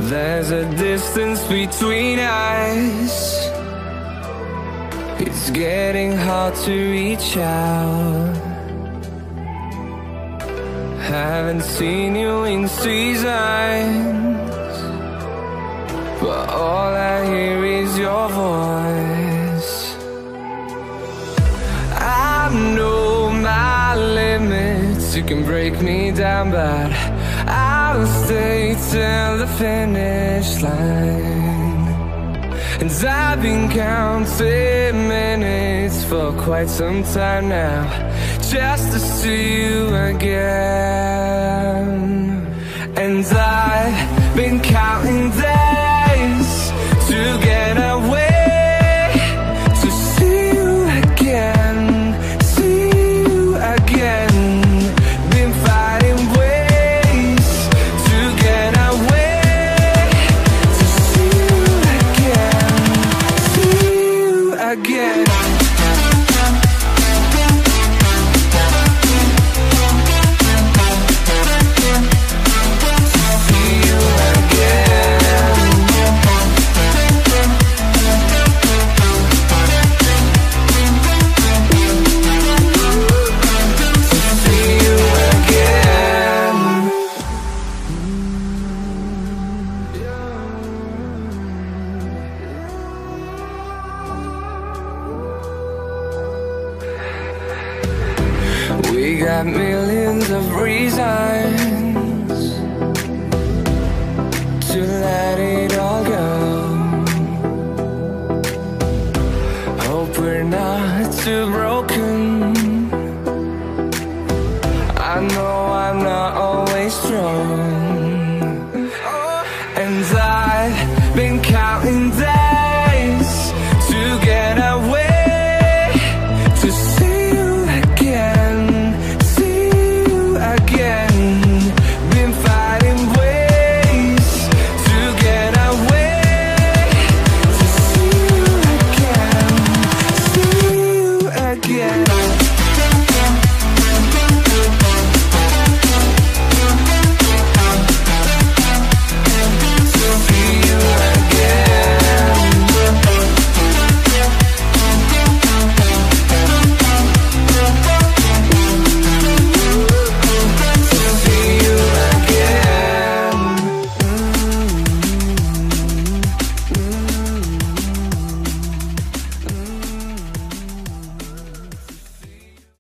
There's a distance between us. It's getting hard to reach out. Haven't seen you in seasons, but all I hear is your voice. I know my limits, you can break me down, but I'll stay till the finish line. And I've been counting minutes for quite some time now, just to see you again. And I've been counting days to get away, to see you again, see you again. Been fighting ways to get away, to see you again, see you again. We got millions of reasons to let it all go. Hope we're not too broken. I know I'm not always strong,